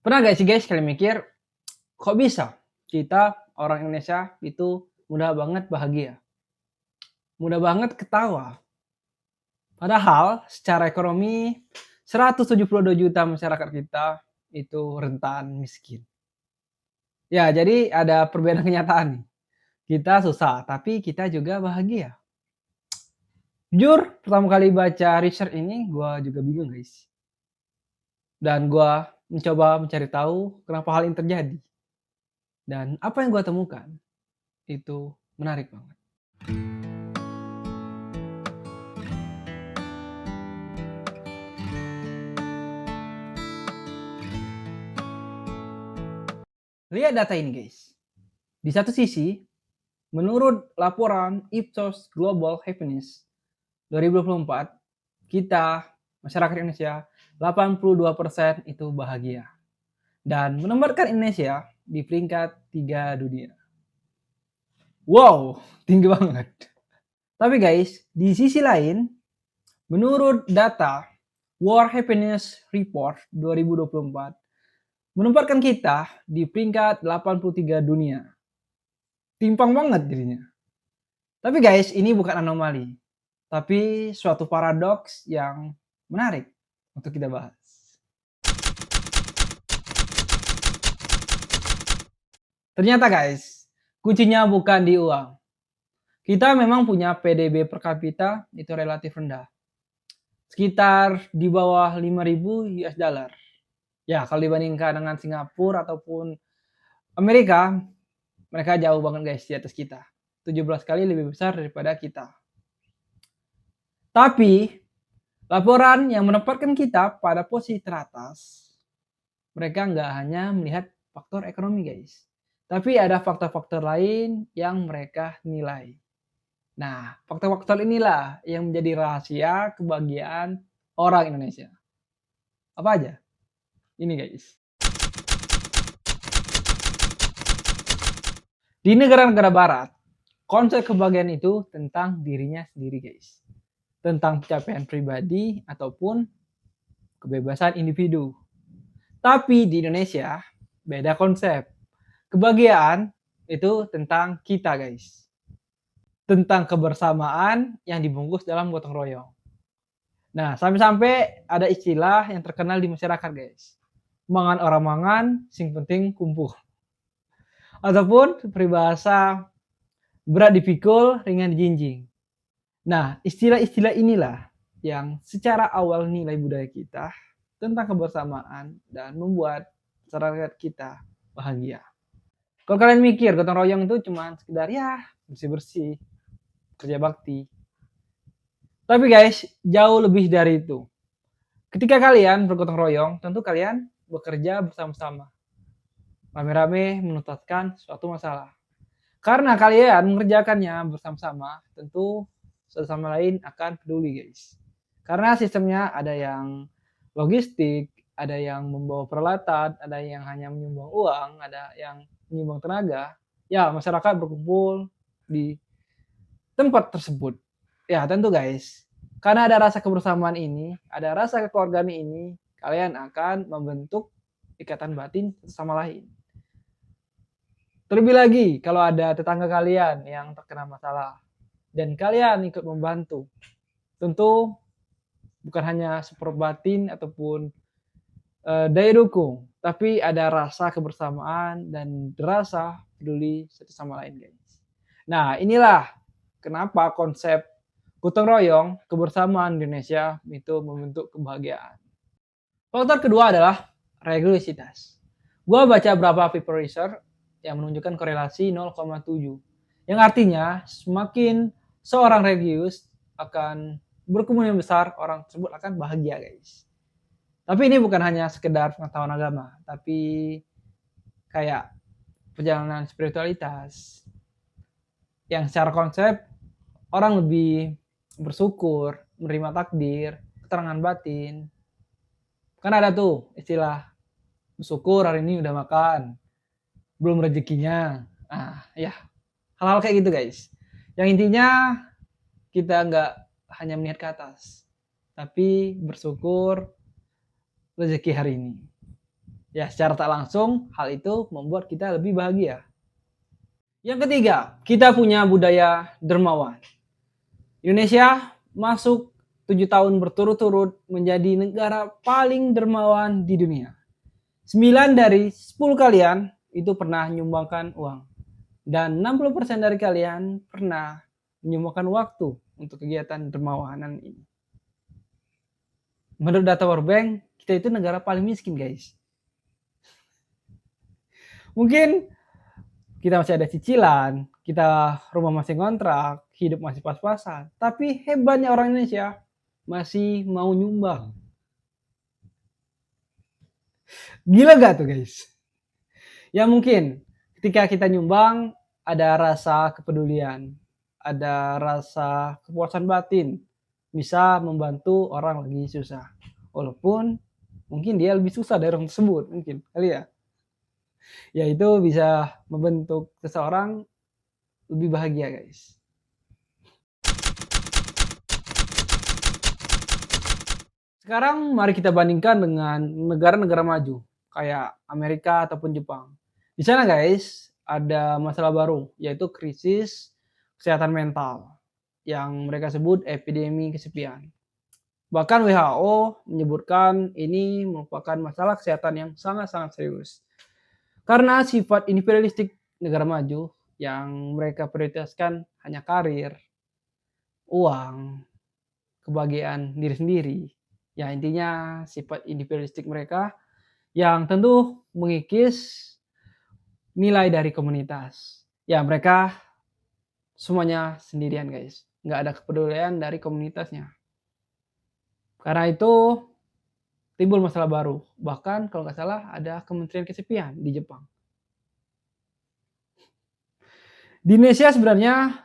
Pernah gak sih guys kalian mikir, kok bisa kita orang Indonesia itu mudah banget bahagia, mudah banget ketawa, padahal secara ekonomi 172 juta masyarakat kita itu rentan miskin. Ya, jadi ada perbedaan kenyataan nih. Kita susah, tapi kita juga bahagia. Jujur, pertama kali baca research ini gua juga bingung guys. Dan gua mencoba mencari tahu kenapa hal ini terjadi. Dan apa yang gua temukan itu menarik banget. Lihat data ini guys. Di satu sisi, menurut laporan Ipsos Global Happiness 2024, kita masyarakat Indonesia 82% itu bahagia dan menempatkan Indonesia di peringkat 3 dunia. Wow, tinggi banget. Tapi guys, di sisi lain, menurut data World Happiness Report 2024, menempatkan kita di peringkat 83 dunia. Timpang banget jadinya. Tapi guys, ini bukan anomali, tapi suatu paradoks yang menarik untuk kita bahas. Ternyata guys, kuncinya bukan di uang. Kita memang punya PDB per kapita itu relatif rendah. Sekitar di bawah 5.000 US dollar. Ya, kalau dibandingkan dengan Singapura ataupun Amerika, mereka jauh banget guys di atas kita. 17 kali lebih besar daripada kita. Tapi, laporan yang menempatkan kita pada posisi teratas, mereka nggak hanya melihat faktor ekonomi guys. Tapi ada faktor-faktor lain yang mereka nilai. Nah, faktor-faktor inilah yang menjadi rahasia kebahagiaan orang Indonesia. Apa aja? Ini guys. Di negara-negara barat, konsep kebahagiaan itu tentang dirinya sendiri guys. Tentang pencapaian pribadi ataupun kebebasan individu. Tapi di Indonesia, beda konsep. Kebahagiaan itu tentang kita guys. Tentang kebersamaan yang dibungkus dalam gotong royong. Nah, sampai-sampai ada istilah yang terkenal di masyarakat guys. Mangan orang mangan, sing penting kumpuh. Ataupun peribahasa berat dipikul, ringan dijinjing. Nah, istilah-istilah inilah yang secara awal nilai budaya kita tentang kebersamaan dan membuat masyarakat kita bahagia. Kalau kalian mikir gotong royong itu cuma sekedar ya bersih-bersih, kerja bakti. Tapi guys, jauh lebih dari itu. Ketika kalian bergotong royong, tentu kalian bekerja bersama-sama. Rame-rame menuntaskan suatu masalah. Karena kalian mengerjakannya bersama-sama, tentu satu sama lain akan peduli guys. Karena sistemnya ada yang logistik, ada yang membawa peralatan, ada yang hanya menyumbang uang, ada yang menyumbang tenaga. Ya, masyarakat berkumpul di tempat tersebut. Ya, tentu guys. Karena ada rasa kebersamaan ini, ada rasa kekeluargaan ini, kalian akan membentuk ikatan batin satu sama lain. Terlebih lagi kalau ada tetangga kalian yang terkena masalah dan kalian ikut membantu. Tentu bukan hanya support batin ataupun daya dukung, tapi ada rasa kebersamaan dan rasa peduli satu sama lain guys. Nah, inilah kenapa konsep gotong royong kebersamaan Indonesia itu membentuk kebahagiaan. Faktor kedua adalah religiositas. Gua baca beberapa paper research yang menunjukkan korelasi 0,7. Yang artinya semakin seorang religius akan berkemungkinan besar orang tersebut akan bahagia guys. Tapi ini bukan hanya sekedar pengetahuan agama, tapi kayak perjalanan spiritualitas yang secara konsep orang lebih bersyukur, menerima takdir, keterangan batin. Kan ada tuh istilah bersyukur hari ini udah makan, belum rezekinya. Nah, ya hal-hal kayak gitu guys. Yang intinya kita nggak hanya melihat ke atas, tapi bersyukur rezeki hari ini. Ya, secara tak langsung hal itu membuat kita lebih bahagia. Yang ketiga, kita punya budaya dermawan. Indonesia masuk 7 tahun berturut-turut menjadi negara paling dermawan di dunia. 9 dari 10 kalian itu pernah menyumbangkan uang. Dan 60% dari kalian pernah menyumbangkan waktu untuk kegiatan dermawanan ini. Menurut data World Bank, kita itu negara paling miskin, guys. Mungkin kita masih ada cicilan, kita rumah masih ngontrak, hidup masih pas-pasan. Tapi hebatnya orang Indonesia masih mau nyumbang. Gila gak tuh, guys? Ya mungkin ketika kita nyumbang ada rasa kepedulian, ada rasa kepuasan batin, bisa membantu orang lagi susah. Walaupun mungkin dia lebih susah dari orang tersebut, mungkin kali ya. Ya itu bisa membentuk seseorang lebih bahagia, guys. Sekarang mari kita bandingkan dengan negara-negara maju kayak Amerika ataupun Jepang. Di sana, guys, ada masalah baru yaitu krisis kesehatan mental yang mereka sebut epidemi kesepian. Bahkan WHO menyebutkan ini merupakan masalah kesehatan yang sangat-sangat serius. Karena sifat imperialistik negara maju yang mereka prioritaskan hanya karir, uang, kebahagiaan diri sendiri. Ya intinya sifat individualistik mereka yang tentu mengikis nilai dari komunitas. Ya mereka semuanya sendirian, guys. Nggak ada kepedulian dari komunitasnya. Karena itu timbul masalah baru. Bahkan kalau nggak salah ada Kementerian Kesepian di Jepang. Di Indonesia sebenarnya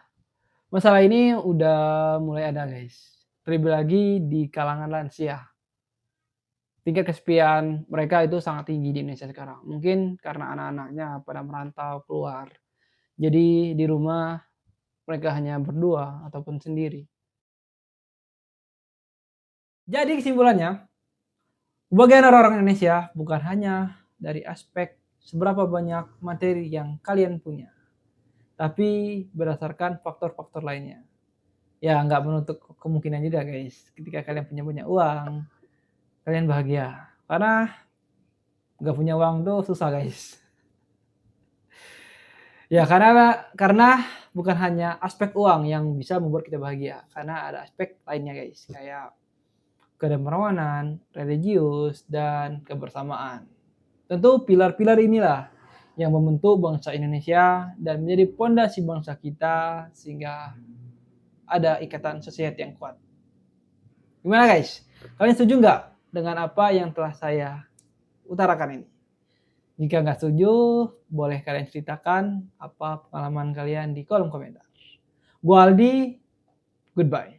masalah ini udah mulai ada, guys. Terlebih lagi di kalangan lansia. Tingkat kesepian mereka itu sangat tinggi di Indonesia sekarang. Mungkin karena anak-anaknya pada merantau keluar. Jadi di rumah mereka hanya berdua ataupun sendiri. Jadi kesimpulannya, kebahagiaan orang-orang Indonesia bukan hanya dari aspek seberapa banyak materi yang kalian punya, tapi berdasarkan faktor-faktor lainnya. Ya nggak menutup kemungkinan juga, guys. Ketika kalian punya banyak uang, kalian bahagia. Karena nggak punya uang tuh susah, guys. Ya karena bukan hanya aspek uang yang bisa membuat kita bahagia, karena ada aspek lainnya, guys, kayak kedermawanan, religius, dan kebersamaan. Tentu pilar-pilar inilah yang membentuk bangsa Indonesia dan menjadi pondasi bangsa kita sehingga ada ikatan sosial yang kuat. Gimana, guys? Kalian setuju nggak dengan apa yang telah saya utarakan ini? Jika nggak setuju, boleh kalian ceritakan apa pengalaman kalian di kolom komentar. Gua Aldi, goodbye.